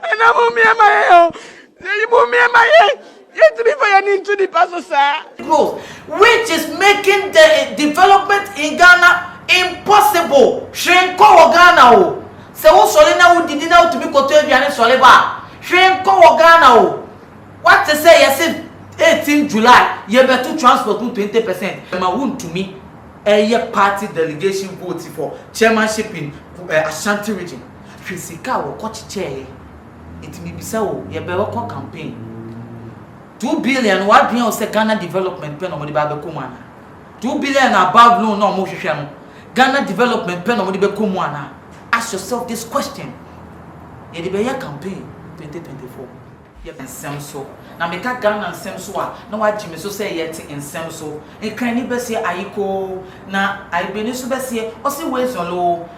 And I'm on me and my hair. You move me and my hair. Yet to be for your need to the pastor, sir. Growth, which is making the development in Ghana impossible. Shrenko Ghana. So who solina who did not to be quoted and Soliba. Shrenko Ghana. What to say? Yes, 18 July, you better transport to 20%. My wound to me, a year party delegation vote for chairmanship in Ashanti region. Fisika will catch chair. It may be so, you better campaign. 2 billion, what being of Ghana development pen on the Babakumana. 2 billion above loan no motion. Ghana development pen on the Bakumana. Ask yourself this question. You be a campaign 2024. You can so. Now make a Ghana and Semso. No what Jimmy so say yet in Semso. A canny bessie Aiko. Now I been so bessie or see ways on low.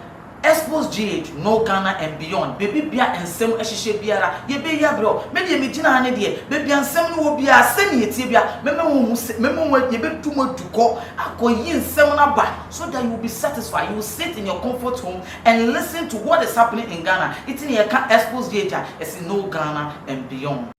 Xposed GH, no Ghana and beyond. Baby Bia and Sem Eshe Biara, ye be ya bro. Maybe me Tina and dear, baby and Sem will be a semi tibia. Memo, ye be too much to call. I call ye seminar back so that you will be satisfied. You will sit in your comfort home and listen to what is happening in Ghana. It's in your Xposed GH, it's in no Ghana and beyond.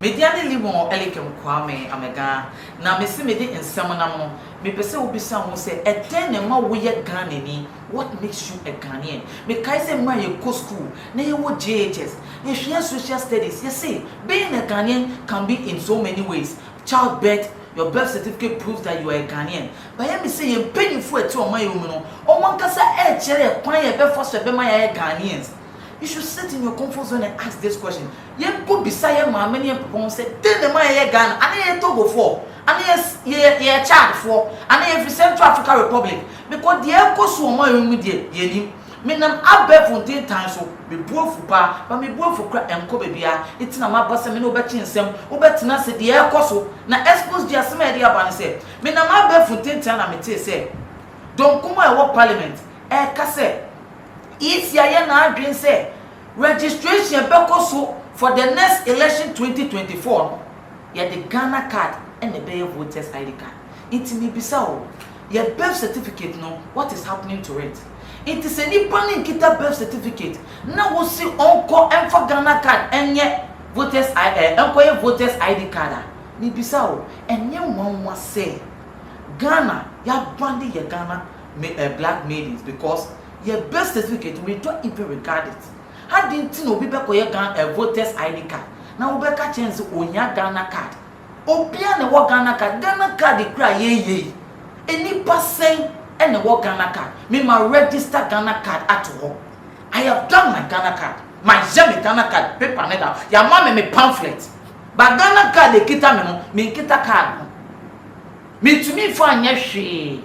Mediani Limon, Elikem Kwame, Amega. Now, Missy Medi in Samanamo, me pese will be someone say, a 10 and more weird Ghanaian. What makes you a Ghanaian? Me Kaise my go school, nay, you would JHS. If you have social studies, you see, being a Ghanaian can be in so many ways. Childbirth, your birth certificate proves that you are a Ghanaian. But let me say, you're paying for it to my woman. Or one can say, cherry, quiet, before to be my Ghanaians. You should sit in your comfort zone and ask this question. You go beside my many people say, tell them I Ghana, and I Togo for, and yes, Chad for, and I Central African Republic. Because the echo so my immediate, ye me nam abbe fontain time so be bofu pa but me bofu kra enko bebia itina mabasa me no bechi nsem wo betina se de ekoso na Xposed dia se me de aba ne se me nam abbe fontain time na me te se don kuma e wo parliament e ka se isi aye na adwen se registration bekoso for the next election 2024 ya the Ghana card and the Bay voters ID card intimi bisa o your birth certificate no what is happening to it. It is a nippon kita birth certificate. Now we see onko enfo Ghana card enye voters enko voters ID card. Ni bisa o enye nwanwa say Ghana ya bandi ya Ghana black maidens because your birth certificate we don't even regard it. How didn't you know people call your Ghana voters ID card? Now we better change onya Ghana card. Obia ne wo Ghana card dey cry ye. Any person and the work Ghana card. Me my register Ghana card at home. I have done my Ghana card. My Jemmy Ghana card paper never. Your mama me pamphlet. But Ghana card they kita me kita card. Me to me for she.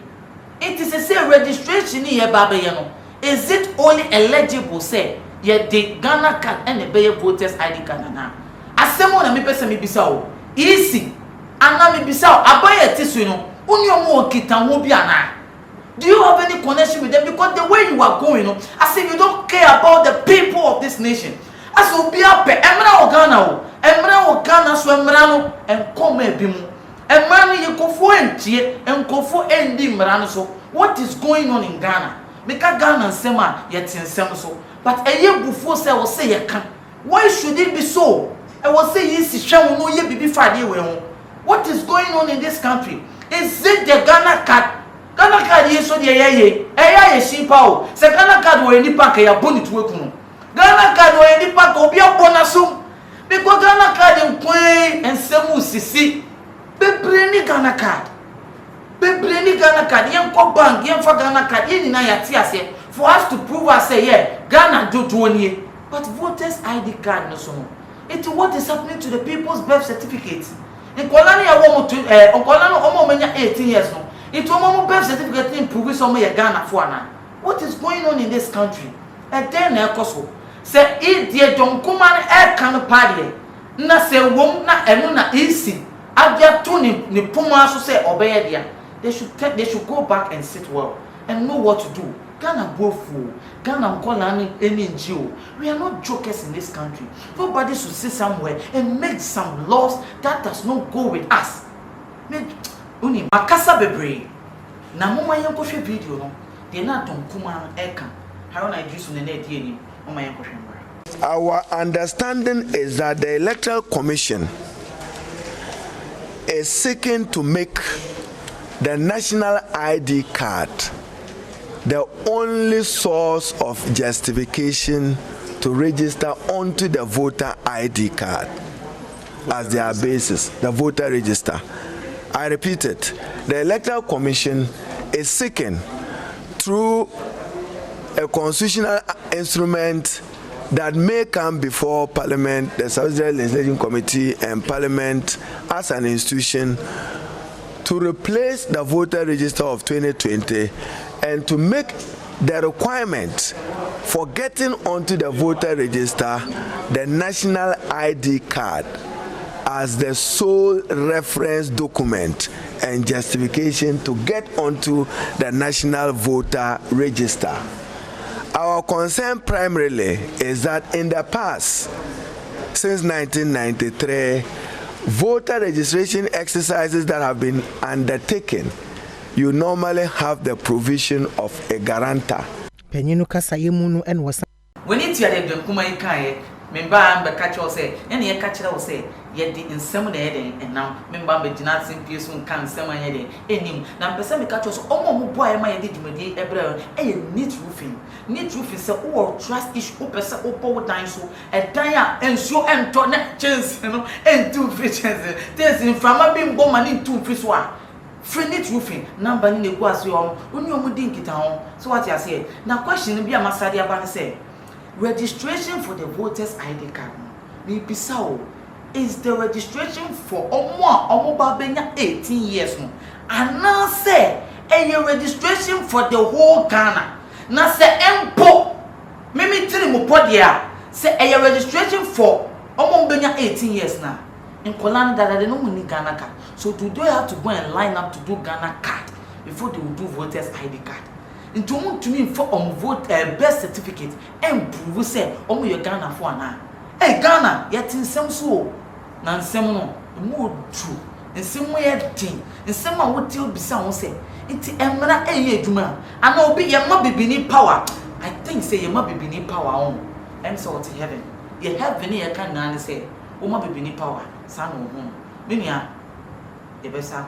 It is a say registration here baba yano. Is it only eligible say ye the Ghana card and the Bay voters ID card na. Asemo na me person me bisa o. Easy. Ana me bisa o abaye tisu no. Unyo mo kita mo bi ana. Do you have any connection with them? Because the way you are going, as if you don't care about the people of this nation. As you be up, Emra Ogana, so Emrano, and come bimu. Emrani, you go for and go for ending Marano. So, what is going on in Ghana? Make a Ghana and Sema yet in Semso. But a year before, I will say, I can. Why should it be so? I will say, yes, shall no ye be Friday. What is going on in this country? Is it the Ghana card? Ghana card yeso de ye shimpa o se Ghana card wo eni pack ya boni to ekunu Ghana card wo eni pack obi abonasum because Ghana card nkwen ensemu sisi bebre ni Ghana card yen ko bank yen for Ghana card yen na ya ti ase for us to prove us say yeah Ghana do oni but voters ID card no so it what is happening to the people's birth certificates in Kolani ya wo to Kolani omo menya 18 years no. It will birth certificate improve some of Ghana for now. What is going on in this country? And then Koso say it dear don't come on air can party. Na say wom na enu na easy. Adia to ni puma so say obey dia. They should go back and sit well and know what to do. Ghana go full. Ghana call any NGO. We are not jokers in this country. Nobody should sit somewhere and make some laws that does not go with us. Uni makasa bebre. Na mama yanko hwe video no. De na don kuma eka. How na juice ne na die ni. Mama yanko hwe. Our understanding is that the Electoral Commission is seeking to make the national ID card the only source of justification to register onto the voter ID card as their basis, the voter register. I repeat it, the Electoral Commission is seeking through a constitutional instrument that may come before Parliament, the Subsidiary Legislative Committee and Parliament as an institution to replace the voter register of 2020 and to make the requirement for getting onto the voter register the national ID card as the sole reference document and justification to get onto the national voter register. Our concern primarily is that in the past, since 1993, voter registration exercises that have been undertaken, you normally have the provision of a guarantor. Penyinu kasa yemunu en wasa. When it's your dem kuma ikaye, memba am be catch us say, ene ye catch us say, ye di nsem na ye den and now memba be gina simpie so nkan nsem anye den enim na pese me catch us omo mo boy ma ye di dwumadi ebre e neat roofing say o trust issue o pese o power dan so e dan a ensuo ento na chance no entu free chance things in frama bi mbo mani entu free so a free neat roofing number ni go aso o oni omo di nkita ho so what you say na question bi amasade aba ne say registration for the voters ID card ni bisao is the registration for omo babenya 18 years no ana say a registration for the whole Ghana na say empo mimi tiri mo podia say a registration for omo babenya 18 years na in Kolanda that they no money Ghana card, so do they have to go and line up to do Ghana card before they will do voters ID card. Into want to mean for vote birth certificate and prove say your Ghana for na. Hey Ghana, yet in some so na nsem no more true. Nsem we thing. Nsem a what you be say say. Iti emra eye adwuma. Ana obi ye ma bibini power. I think say ye ma bibini power on. Em so what heaven. Ye heaven ye kan na say o ma bibini power. Sa no ho. Me nia ye be sa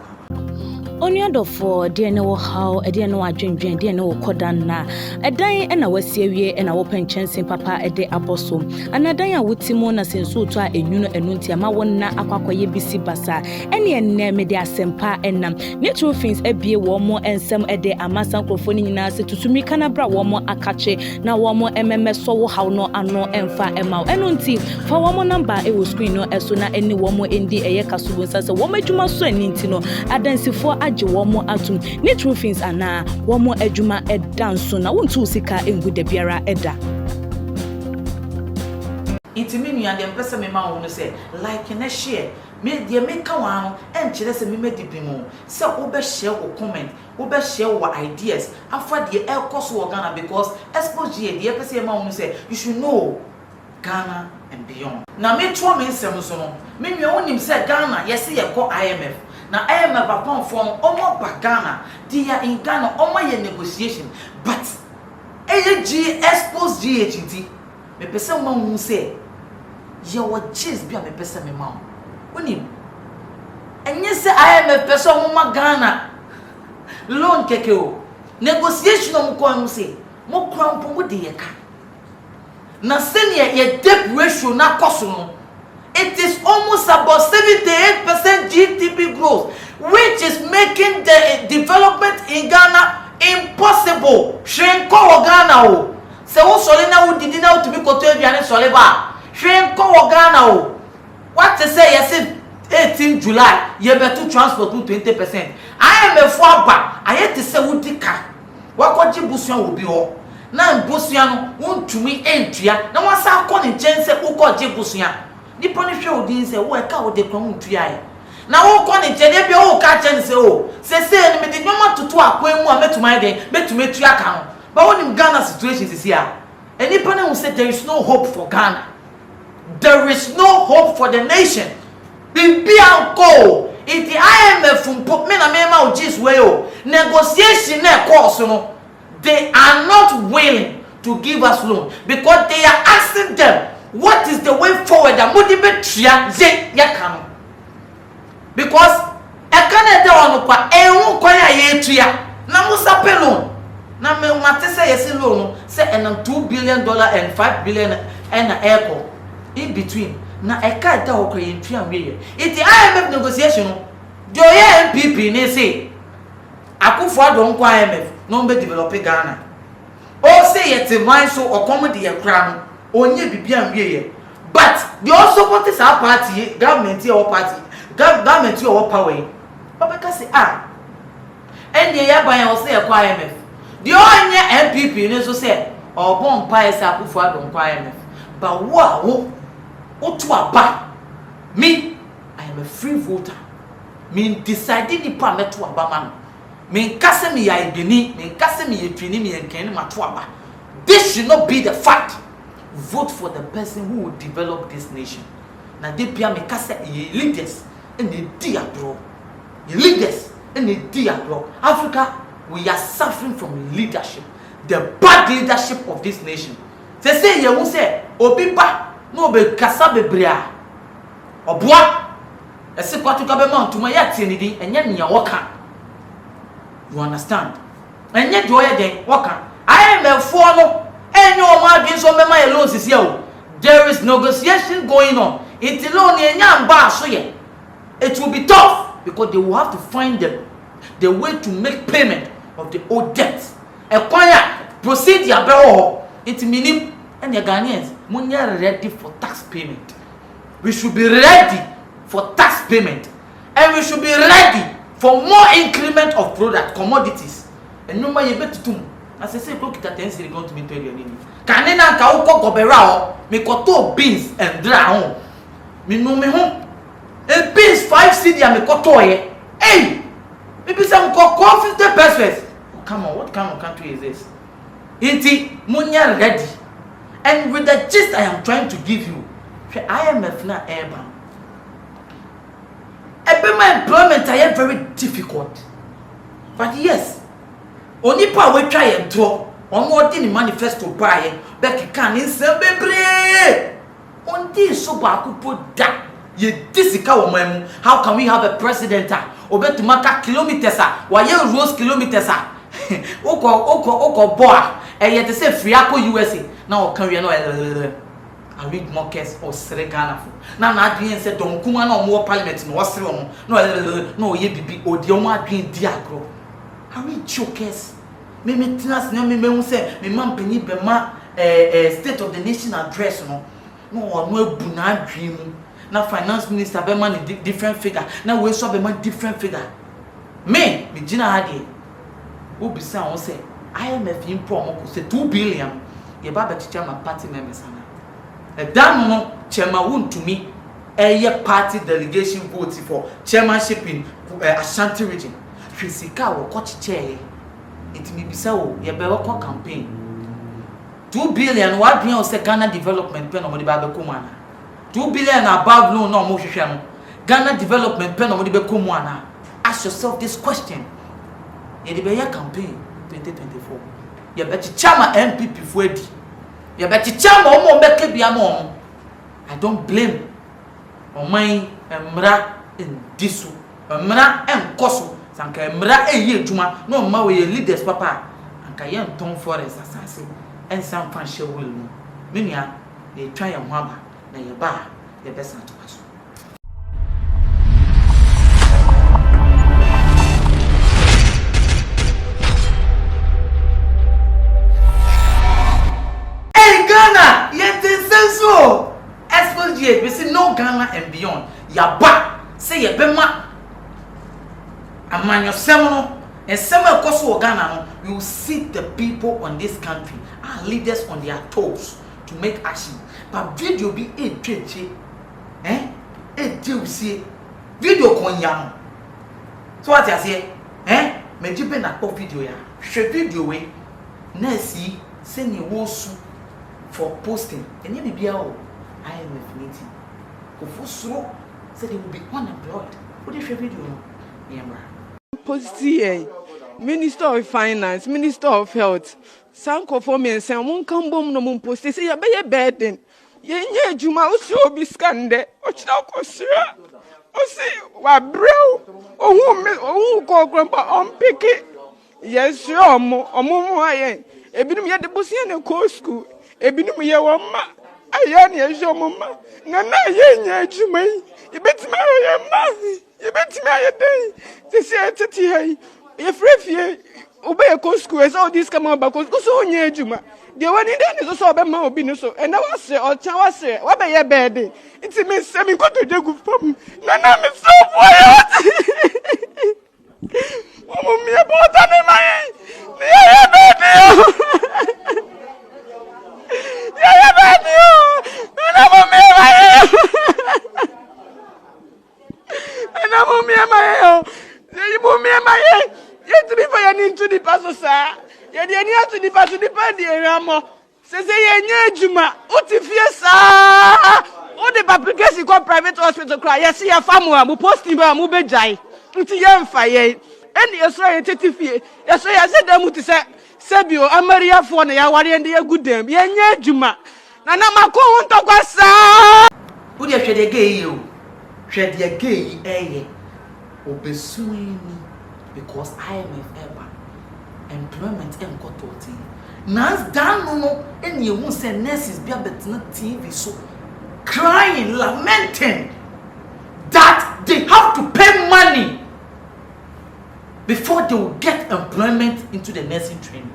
Onyodo for dear no how a dear no adwendwen dear no kodan na edan e na wasiewie e na wo penchen papa e de aboso anadan a wotimo na senso to a enwuno enunti ama wonna akwakoye bisi basa ene enne me de asempa enam natural things ebie wo mo ensem e de amasan krofo ni nyina se tutumi kana bra wo mo akache na wo mo ememe so wo haw no ano emfa ema enunti fa wo mo number e wo screen no eso na ene wo mo endi eye kasubo sase wo madwuma so aninti no adansifo womo atum ne true things ana womo adwuma edanso na wontu sika engu de biara eda itimi nua de mpese me ma wo no say like na share me de me ka wa no enkyere se me medibi mu se wo be share wo comment wo be share wo ideas afa de ekoso wo Ghana because Xposed de pese ma wo no say you should know Ghana and beyond na me tro me nsem so no me nua wonim say Ghana yesi ye ko IMF na IMF upon from omo Ghana dia in Ghana omo ye negotiation but Xposed GHT me pese ma hu say ye wo cheese bia me pese me ma wonim enye se IMF pese omo ma Ghana loan keke o negotiation omo ko hu say mo krampo mo de ye ka na senior ye debt ratio na koso no. It is almost about 78% GDP growth, which is making the development in Ghana impossible. Shrenko Ghana o. Se wo sole na wo didi na wo tumi koto aduane sole ba. Shrenko Ghana o. What to say yes 18 July ye betu transport to 20%. IMF aba aye te se wo dika. Wakoji busuan obi ho. Na busuan no wontumi entua. Na wasa akọ ne chense ukoje busuan. Nipo ni hwe odin se wo e ka wo de kwan ntuae na wo ko ne jede bia wo ka chen se o se ni me de nyoma tutu akwan mu a metuman den metumetu aka no But when in Ghana situation is here, anybody who said there is no hope for Ghana, there is no hope for the nation. Bibi anko, if the IMF from Pokemon Mema Ojis Wayo, negotiation course, they are not willing to give us loan because they are asking them what is the way forward that motivate yakano. Because I can't tell on a kwaya na musa pay loan. Na me mate say yes loan say and $2 billion and $5 billion and echo in between. Na I can't tell okra yentwa we. It the IMF negotiation the MPP ne say akufo don kwa IMF no be develop Ghana. O say yet mind so okomo de yakra no onye bibia we. But they also want this our party government or party government or power. Papa say and the yaban will say a IMF. The only MPP ne so say or bon pie say akufo don kwa IMF. But wow, me, I am a free voter. Me deciding the permit to Abama. Me kase me ya ibini, me kase me yetwini me enkeni matuaba. This should not be the fact. Vote for the person who will develop this nation. Na de pia me kase leaders in the diablo. The leaders in the diablo. Africa, we are suffering from leadership. The bad leadership of this nation. They say you will say obiba no be kasa bebrea. Obwa ese kwatu ka be man tuma ya tienidi enye nia woka. You understand? Enye de oye den woka. IMF for no enye o ma adwen so mema ye loans sia o. There is negotiation going on. It loan enya mba so ye. It will be tough because they will have to find the way to make payment of the old debts. E kwanya procedure be ho. It meaning and the Ghanaians are ready for tax payment. We should be ready for tax payment. And we should be ready for more increment of product, commodities. And no matter what, as I say, look at the things going to be told you. Canena Kauko Goberao, me koto beans and drown. Me no me home. A beans 5 cedi and me kotoye. Hey! Maybe some coffee 50 pesos. Come on, what kind of country is this? Iti Munya ready. And with the gist I am trying to give you, IMF na airban. My employment are very difficult. But yes, only power we try and draw. On what in the manifesto buy, Becky can in some bebre. On this so baku put that. Ye disika woman. How can we have a president? Obe to mark kilometers, while you rose kilometers. Oko boa. And yet they say free USA. Now can we know I read more case or Seregana. Now I didn't say don't come on more parliament no was no ye bibi or the Oma green diagro. I read chokes. Me tinas no me say me man penny bema state of the nation address no buna dream. Now finance minister be man different figure. Now we so be man different figure. Me Gina Hadi. Who be say IMF impromo say 2 billion. Ye baba teacher my party members ana. E dan no chairman won to me party delegation vote for chairmanship in Ashanti region. Fisika wo kochiche it me bisa wo ye be wo campaign 2 billion what be on Ghana development pen no be ba be komu ana 2 billion above loan no mo hwehwe no Ghana development pen no be komu ana. Ask yourself this question. Ye de be your campaign 2024. You bet chama MPP fuedi. You bet chama omo meke bia mo. I don't blame omai emra ndisu. Emra enkoso sanka emra eye adwuma no ma we leaders papa anka ye nton forest asase ensam fan hye will no. Menua e twa ye ho aba na ye ba ye besa to aso. Ghana, yet is so. Xposed, we see no Ghana and beyond. Ya ba, say ya bema. A man your seminal and summer cost Ghana. You see the people on this country, our leaders on their toes to make action. But video be a trench, a deal see video con yam. So what I say, me jibe na po video ya. She video way. nurse send you wosu for posting and you be out IMF meeting for so said he will be unemployed. What is your video? Post Minister of Finance, Minister of Health, Sanko for me and Sam won't come home no moon post. They say you're better bed then. Yeah, Juma also be scanned. Watch now, Cossia. Oh, see, what bro? Oh, call grandpa on pick it. Yes, sure, more, I ain't. Ebinum ya de busi na ko school. Ebinum ya wa ma. Aya na ya jo mama. Na ye nya adwuma yi. Yebetima ya ma. Yebetima ya den. They say tete hai. Ye frefie. Obe ya ko school so this come back ko so nya adwuma. De wani den so so obe ma obi no so. And wa se o chan wa se. Wa be ye bed. It means say me ko to degu fam. Na me so boy. Omo mi e bota ne mai. Yeah, baby. Yeah, baby. I'm you to be for your into the pastor, sir. You're the near to the pastor, the party, Ramo. Says a Juma. Utifia, all the publication called private hospital cry. Yes, see a family who posting by Mubejai. Until young fire. And you're sorry, Tetifie. Yes, I said them to say, Sebio, Amaria for a wari and a good them. Yeah, Juma. Nana Mako won't talk us. Who you should gay you? Should you gay, eh? Obesuini because IMF ever employment and cototi. Nas down no, and you won't say nurses be a bit not TV so crying, lamenting that they have to pay money before they will get employment into the nursing training.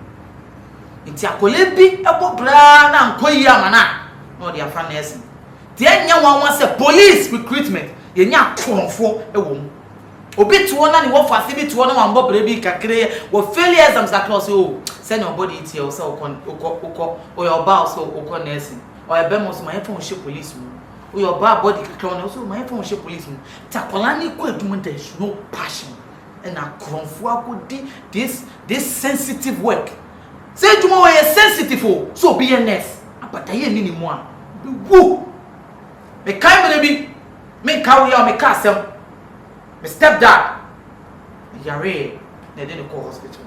It's a colebi abo bra na nkoyi amana no they are fan nursing. The enya one say police recruitment ye nya kronfo ewo mu. Obi to na ni wo fa se bi to na wan bo brebi kakre wo fail exams across o send your body it here so uko o your boss so uko nursing or e be mo so my phone she police mu o your body kakre no so my phone she police mu takola ni ko adum there is no passion and a kronfo akodi this sensitive work. Say to me, sensitive, so be a nurse. But I ain't anymore. Woo! Me can't be me carry on me castle. Me stepdad. Yare, they didn't call hospital.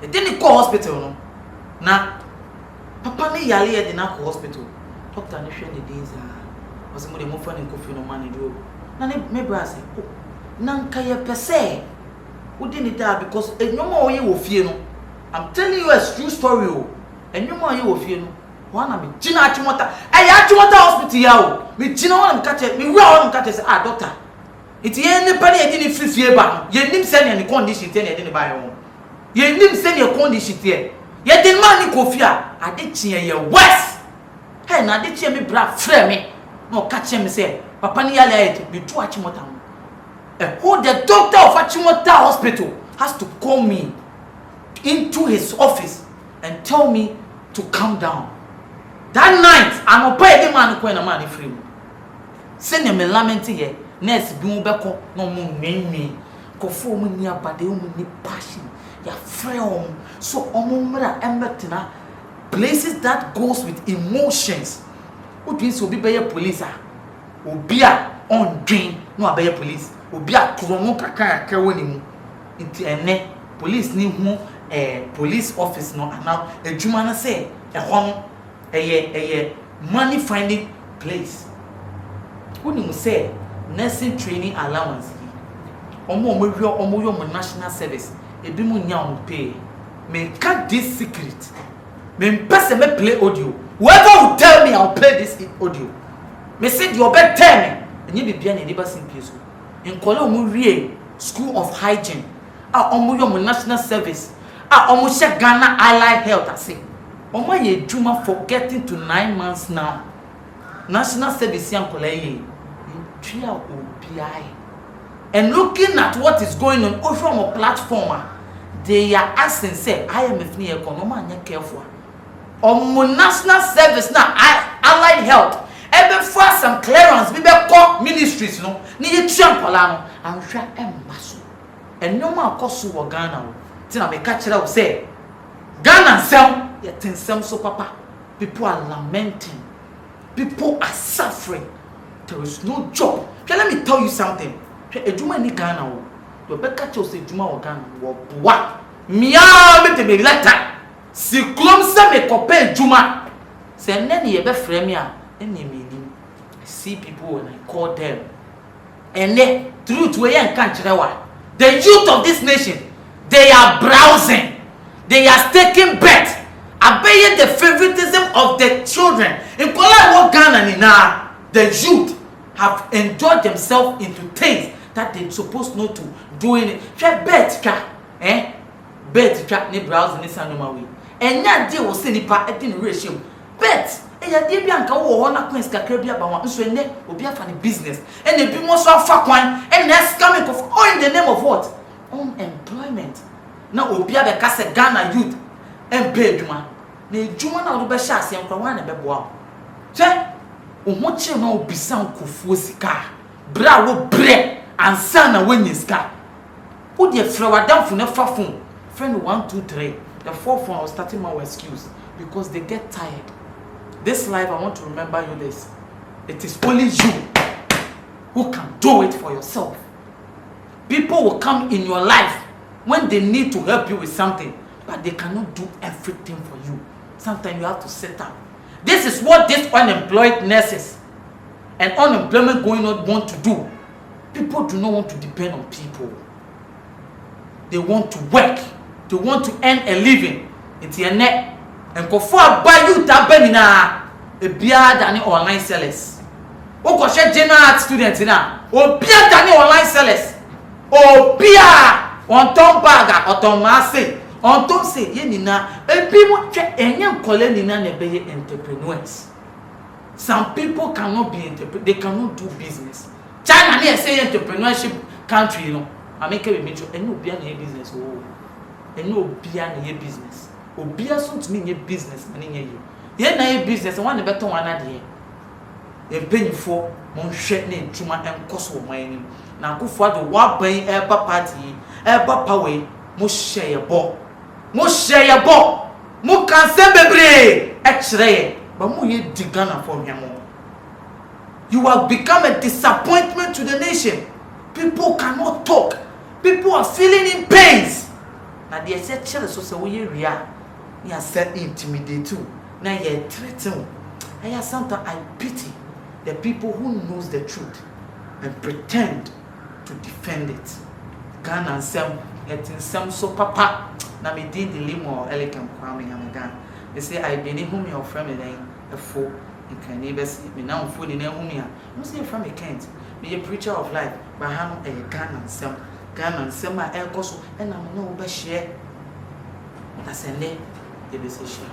They didn't call hospital, no. Nah, Papa ni yale did not call hospital. Doctor, ni share the days. Was mo de mo fa ni kofi no man do. Na me bra say, oh, nan kaya pese. Who didn't die because no more you will fear no. I'm telling you a true story, and you know you will feel one of me. Gina Chimota, I had to hospital. Yao, me Gina one catch it, me well catch it. Ah, doctor, it's anybody I didn't feel fear about. You didn't send any condition, I didn't buy home. You didn't send your condition here. You didn't money Kofia. I did cheer you west. Hey, now did cheer me, bra, frame me. No catch him, say, Papa Niale, be too Achimota. Who the doctor of Achimota Hospital has to call me into his office and tell me to calm down. That night, I'm a pay the man who a money free. Send him a lamenting here. Nurse Bumbeco, no more me. Conform me up, but they only passion. You're frail. So, Omumra Embertina places that goes with emotions. Who thinks will be by a police? Will be on drain, no by a police. Will be a chrono kaka kawani. Into a net police need more. Police office no now a juma say a home a money finding place. Who you say nursing training allowance omo national service e bi mu nya pay me cut this secret me person me play audio whoever will tell me I'll play this audio me say you better tell me and you be bia na neighbor simple so in kola omo wie school of hygiene omo national service almost Ghana Allied Health. I say, Oma ye juma for getting to 9 months now. National Service young colleague, and looking at what is going on over on a platform, they are asking, say, IMF near economy careful. On national service now, Allied Health. Every for some clearance, we be call ministries, no, need champalano, and try and muscle. And no more cost to Ghana. Tina me catch it up say Ghana nsɛm yɛ te nsɛm so papa. People are lamenting. People are suffering. There is no job. Okay, let me tell you something. Ejuma ni Ghana wo. You better chose ejuma wo Ghana wo boa. Mia me te me letter. Si klom se me kope ejuma. Se nene ye be frɛ me a ene me nim. I see people when I call them. And the truth we yan kan kire wa. The youth of this nation, they are browsing. They are taking bet. Obey the favoritism of the children. In Kola Ghana ni na, the youth have enjoyed themselves into things that they supposed not to do in it. Bet ka, bet ka ni browsing ni sanoma we. Enya de wo se nipa e din ratio. Bet eya de bi anka wo ho na kwens kakra bi aba wa nso ene obi afa ni business. Ene bi mo so afa kwan, ene scamming of all in the name of what? Unemployment. Na obi abeka se Ghana youth en be adwuma. Na adwuma na wo be hye ase nkwa wan na be boa. Che oho chi na obisa nkofuo sika. Bra wo bre ansa na wanyi sika. Wo de frɛ wadamfo na fa phone. Friend 1 2 3. The fourth one I was starting my excuse because they get tired. This life I want to remember you this. It is only you who can do it for yourself. People will come in your life when they need to help you with something, but they cannot do everything for you. Sometimes you have to sit up. This is what these unemployed nurses and unemployment going on want to do. People do not want to depend on people. They want to work. They want to earn a living. It's your neck. And go for buy you tabenina a beer than online sellers. O go share general students na. O beer than online sellers. O beer on tom bag or tom masse. On tom say ye nina e bi mo twa enye nkole nina na be entrepreneurs. Some people cannot be entrepreneurs. They cannot do business. China na say entrepreneurship country, you know. America be metro eno bia na business o. Eno bia na business. Obia so to me business na nye ye. Ye na ye business one na beto wana de. Ye mpanyifo mo nhwe na ntuma enkoso mo anim. Na akofo ado wa ban eba party, eba power, mo share bo. Mo share bo. Mo kan se bebre e kire. Ba mo ye digana for hwemo. You have become a disappointment to the nation. People cannot talk. People are feeling in pains. Na they say chere so say we ria. You are set intimidate too. Now you threaten. And sometimes I pity the people who knows the truth and pretend to defend it. Ghana and some letting some so papa. Now me did the limo elegant cramming American. They say I been whom your friend then a fool. You can never see me now fool in a whom you say from a Kent. Be a preacher of life, but how a Ghana and some my air cost and I'm no best share. That's a name. It is a share.